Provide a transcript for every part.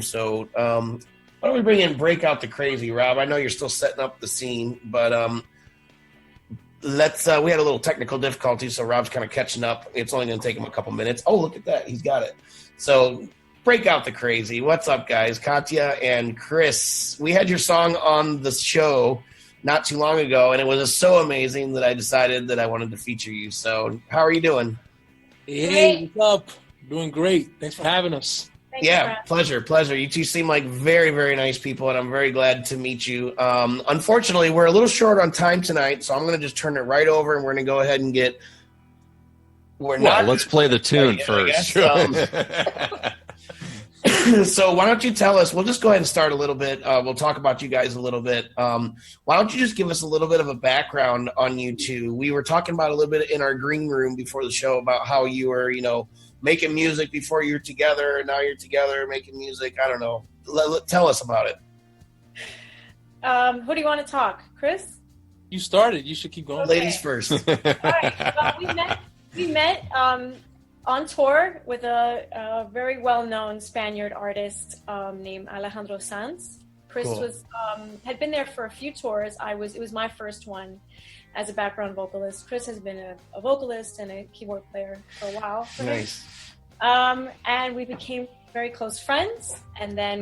So why don't we bring in Breakout the Crazy, Rob? I know you're still setting up the scene, but let's we had a little technical difficulty, so Rob's kind of catching up. It's only going to take him a couple minutes. Oh, look at that. He's got it. So Breakout the Crazy. What's up, guys? Katya and Chris. We had your song on the show not too long ago, and it was so amazing that I decided that I wanted to feature you. So how are you doing? Hey, what's up? Doing great. Thanks for having us. Yeah, pleasure. You two seem like very, very nice people, and I'm very glad to meet you. Unfortunately, we're a little short on time tonight, so I'm going to just turn it right over, and we're going to go ahead and get... Let's play the tune first. So why don't you tell us, we'll just go ahead and start a little bit. We'll talk about you guys a little bit. Why don't you just give us a little bit of a background on you two? We were talking about a little bit in our green room before the show about how you were, making music before you were together, and now you're together making music. I don't know. Tell us about it. Who do you want to talk? Chris? You started. You should keep going. Okay. Ladies first. All right. We met on tour with a very well-known Spaniard artist named Alejandro Sanz. Chris Cool. had been there for a few tours. It was my first one as a background vocalist. Chris has been a vocalist and a keyboard player for a while. For Nice. him. And we became very close friends, and then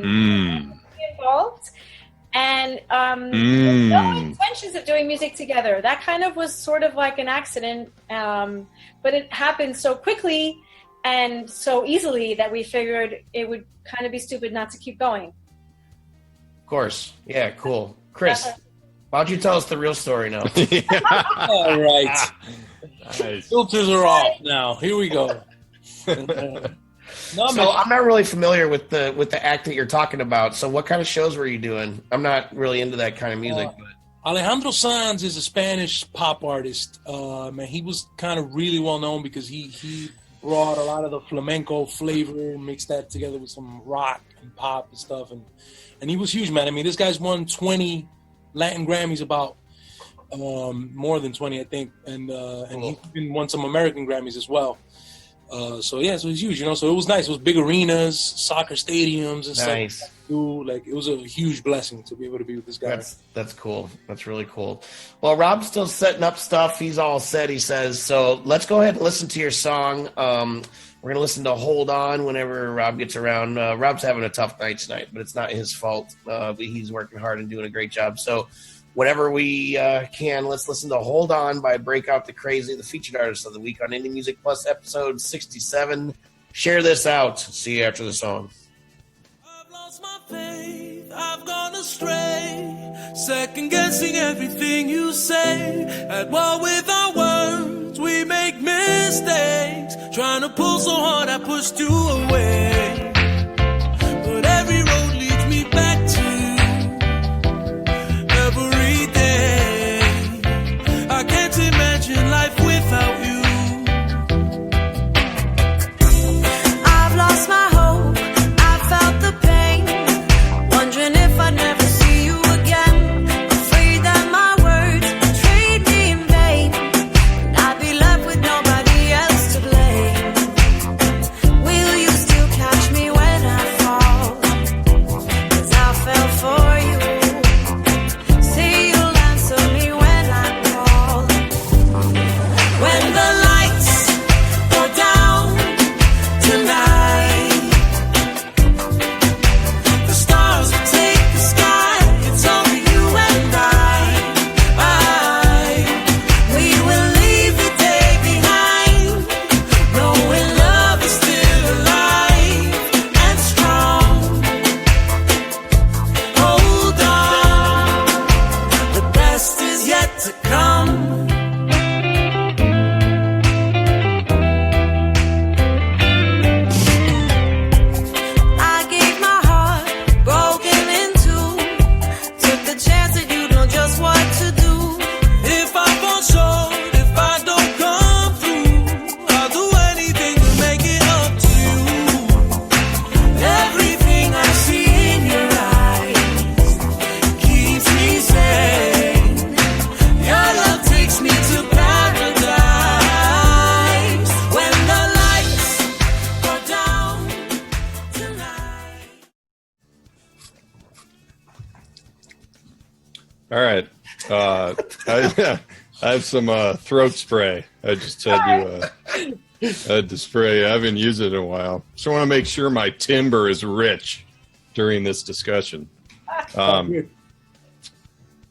involved. And with no intentions of doing music together. That kind of was sort of like an accident, but it happened so quickly and so easily that we figured it would kind of be stupid not to keep going. Of course. Yeah, cool. Chris, why don't you tell us the real story now? All right. Nice. Filters are off now. Here we go. So I'm not really familiar with the act that you're talking about. So what kind of shows were you doing? I'm not really into that kind of music. But Alejandro Sanz is a Spanish pop artist. And he was kind of really well known because he brought a lot of the flamenco flavor, mixed that together with some rock and pop and stuff. And he was huge, man. I mean, this guy's won 20 Latin Grammys, about more than 20, I think. And he's even won some American Grammys as well. So he's huge, So it was nice. It was big arenas, soccer stadiums, and nice. stuff. It was a huge blessing to be able to be with this guy. That's cool. That's really cool. Well, Rob's still setting up stuff. He's all set, he says. So let's go ahead and listen to your song. We're going to listen to Hold On whenever Rob gets around. Rob's having a tough night tonight, but it's not his fault. But he's working hard and doing a great job. So whenever we can, let's listen to Hold On by Breakout the Crazy, the featured artist of the week on Indie Music Plus episode 67. Share this out. See you after the song. I've lost my faith, I've gone astray, second guessing everything you say, at war with our words, we make mistakes, trying to pull so hard I pushed you away, but every road leads me back to every day. I can't imagine life without you. I've lost my hope, I felt the pain, wondering if I'd never see you again, afraid that my words betrayed me in vain, and I'd be left with nobody else to blame. Will you still All right. I have some throat spray. I just had to spray. I haven't used it in a while. So I want to make sure my timbre is rich during this discussion.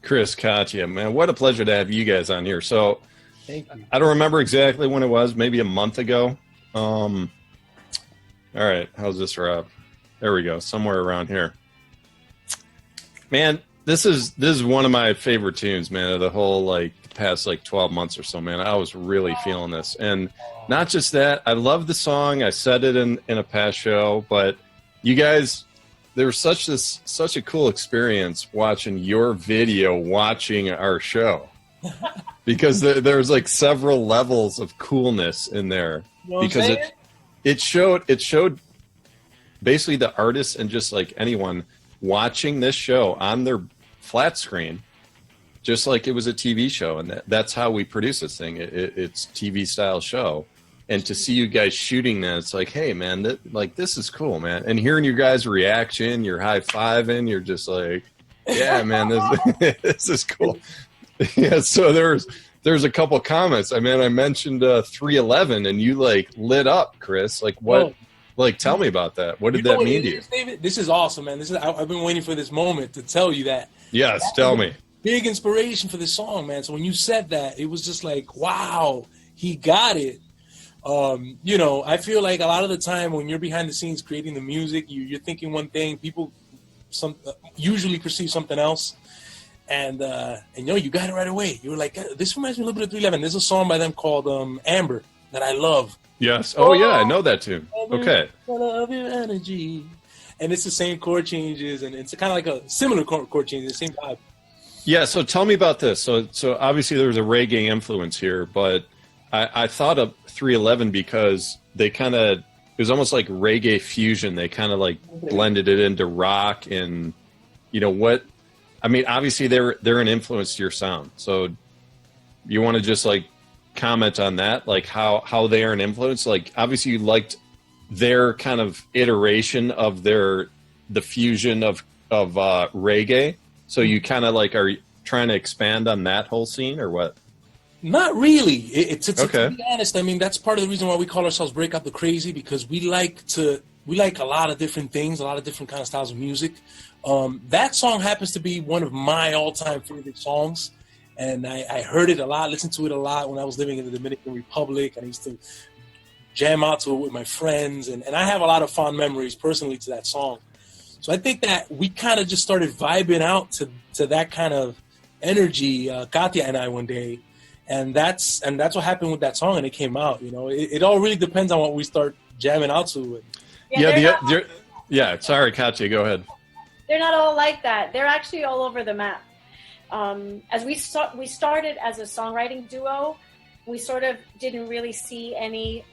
Chris, Katya, man, what a pleasure to have you guys on here. So Thank you. I don't remember exactly when it was, maybe a month ago. All right. How's this, Rob? There we go. Somewhere around here. Man, this is one of my favorite tunes, man, of the whole past 12 months or so, man. I was really feeling this. And not just that, I love the song. I said it in a past show, but you guys, there was such a cool experience watching your video, watching our show. Because there's several levels of coolness in there. You know what because I'm saying? it showed basically the artists and just anyone watching this show on their flat screen, just like it was a TV show. And that's how we produce this thing. It's TV style show. And to see you guys shooting that, it's like, hey, man, this is cool, man. And hearing your guys' reaction, you're high-fiving, you're just like, yeah, man, this is cool. Yeah, so there's a couple comments. I mean, I mentioned 311, and you lit up, Chris. What? Tell me about that. What did that mean to you? David? This is awesome, man. I've been waiting for this moment to tell you that. Yes, tell me. Big inspiration for this song, man. So when you said that, it was just like, wow, he got it. I feel like a lot of the time when you're behind the scenes creating the music, you're thinking one thing, people usually perceive something else. And you got it right away. You were like, this reminds me a little bit of 311. There's a song by them called Amber that I love. Yes. Oh, yeah, I know that tune. Okay. I love your energy. And it's the same chord changes, and it's kind of like a similar chord change, the same vibe. Yeah, so tell me about this. So obviously there was a reggae influence here, but I thought of 311 because they it was almost like reggae fusion. They kind of blended it into rock and, obviously they're an influence to your sound. So you want to just comment on that, how they are an influence? Obviously you liked their kind of iteration of the fusion of reggae. So you kind of are trying to expand on that whole scene or what? Not really. To Okay. be honest, I mean, that's part of the reason why we call ourselves Breakout the Crazy, because we like a lot of different things, a lot of different kind of styles of music. That song happens to be one of my all-time favorite songs, and I heard it a lot, listened to it a lot when I was living in the Dominican Republic, and I used to jam out to it with my friends, and I have a lot of fond memories personally to that song. So I think that we kind of just started vibing out to that kind of energy, Katya and I, one day. And that's what happened with that song, and it came out. It all really depends on what we start jamming out to. Sorry, Katya, go ahead. They're not all like that. They're actually all over the map. As we started as a songwriting duo, we sort of didn't really see any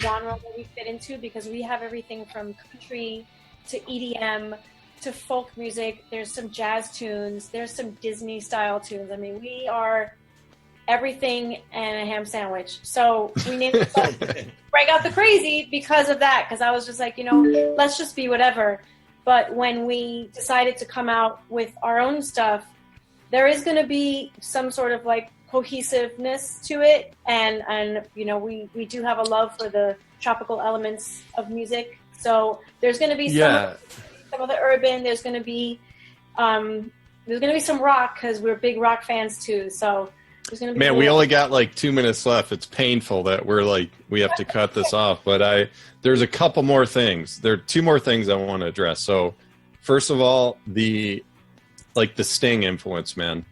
genre that we fit into, because we have everything from country to EDM to folk music. There's some jazz tunes. There's some Disney style tunes. I mean, we are everything and a ham sandwich. So we named it Break Out the Crazy because of that, because I was just like, let's just be whatever. But when we decided to come out with our own stuff, there is going to be some sort of cohesiveness to it, and we do have a love for the tropical elements of music. So there's going to be some of the urban. There's going to be some rock, because we're big rock fans too. So there's going to be. Man, we only got 2 minutes left. It's painful that we have to cut this off. But there's a couple more things. There are two more things I want to address. So first of all, the Sting influence, man.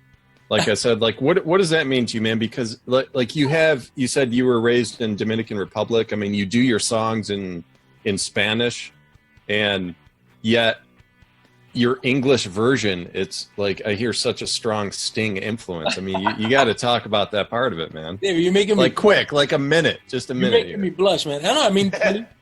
Like I said, what does that mean to you, man? Because you said you were raised in Dominican Republic. I mean, you do your songs in Spanish, and yet your English version, it's I hear such a strong Sting influence. I mean, you got to talk about that part of it, man. David, you're making me quick, a minute, just a minute. You're making me blush, man. I know. I mean,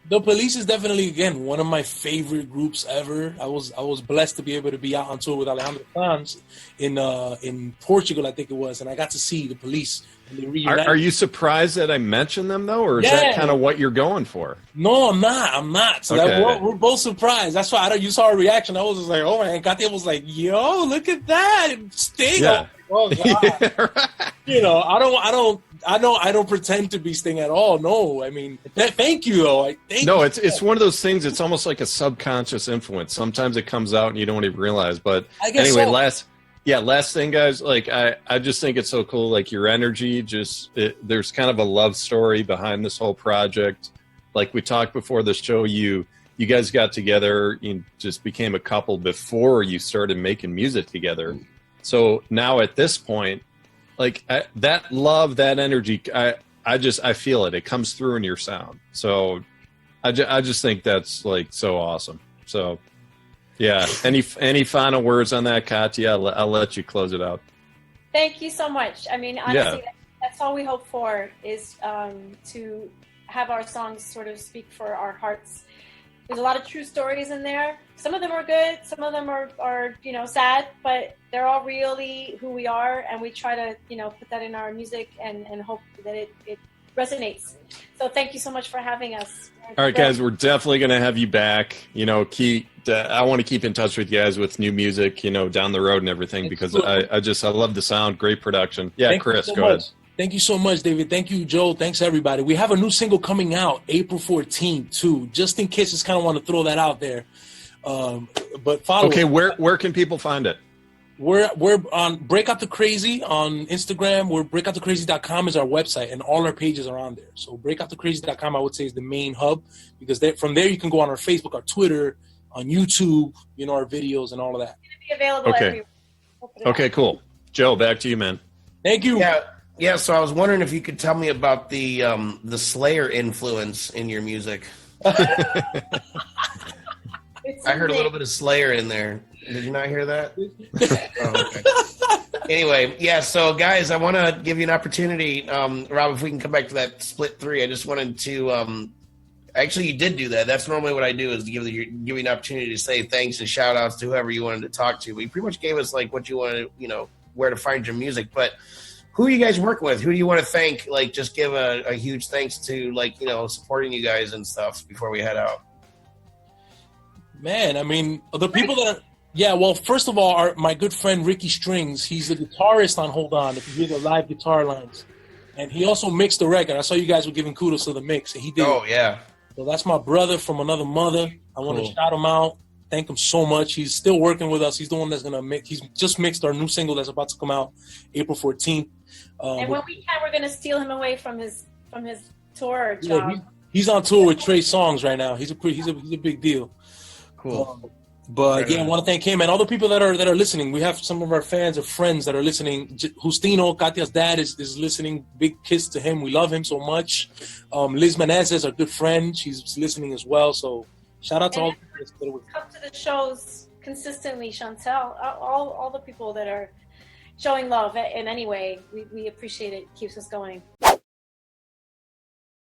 The Police is definitely, again, one of my favorite groups ever. I was blessed to be able to be out on tour with Alejandro Sanz in Portugal, I think it was, and I got to see The Police. And they reunited. Are you surprised that I mentioned them though, or is Yeah. that kind of what you're going for? No, I'm not. So Okay. that we're both surprised. That's why you saw our reaction. I was just like, oh man, Katia was like, yo, look at that. Sting. Yeah. Oh, God. Yeah, right. You know, I don't pretend to be Sting at all. No, I mean, thank you though. It's one of those things. It's almost like a subconscious influence. Sometimes it comes out and you don't even realize. But I guess anyway, so. last thing, guys. Like I just think it's so cool. Like your energy, there's kind of a love story behind this whole project. Like we talked before the show, you guys got together. You just became a couple before you started making music together. So now at this point, like that love, that energy, I feel it. It comes through in your sound. So I just think that's like so awesome. So yeah. Any final words on that, Katya? I'll let you close it out. Thank you so much. I mean, honestly, that's all we hope for is to have our songs sort of speak for our hearts. There's a lot of true stories in there. Some of them are good. Some of them are sad, but they're all really who we are. And we try to, put that in our music and hope that it resonates. So thank you so much for havhaving us. All right, guys, we're definitely going to have you back. I want to keep in touch with you guys with new music, down the road and everything, because I love the sound. Great production. Yeah, Chris, go ahead. Thank you so much, David. Thank you, Joe. Thanks, everybody. We have a new single coming out April 14th, too, just in case. Just kind of want to throw that out there. But follow. Okay, where can people find it? We're on Breakout the Crazy on Instagram. Breakoutthecrazy.com is our website, and all our pages are on there. So breakoutthecrazy.com, I would say, is the main hub, because from there you can go on our Facebook, our Twitter, on YouTube, our videos and all of that. It's going to be available everywhere. Okay, cool. Joe, back to you, man. Thank you. Yeah. So I was wondering if you could tell me about the Slayer influence in your music. I heard a little bit of Slayer in there. Did you not hear that? Okay. Anyway, yeah. So guys, I want to give you an opportunity, Rob. If we can come back to that split three, I just wanted to. Actually, you did do that. That's normally what I do, is to give you an opportunity to say thanks and shout outs to whoever you wanted to talk to. But you pretty much gave us like what you wanted, where to find your music. But who are you guys working with? Who do you want to thank? Like, just give a huge thanks to, supporting you guys and stuff before we head out. Man, I mean, the people that are... Yeah, well, first of all, my good friend Ricky Strings, he's the guitarist on Hold On, if you hear the live guitar lines. And he also mixed the record. I saw you guys were giving kudos to the mix, and he did. Oh, yeah. So that's my brother from another mother. I want to shout him out. Thank him so much. He's still working with us. He's the one that's going to mix. He's just mixed our new single that's about to come out April 14th. And when we can, we're going to steal him away from his tour job. Yeah, he's on tour with Trey Songz right now. He's a big deal. Cool. But I want to thank him and all the people that are listening. We have some of our fans or friends that are listening. Justino, Katia's dad, is listening. Big kiss to him. We love him so much. Liz Menezes, our good friend, she's listening as well. So shout out to all. Come to the shows consistently, Chantel. All the people that are showing love in any way. We appreciate it. Keeps us going.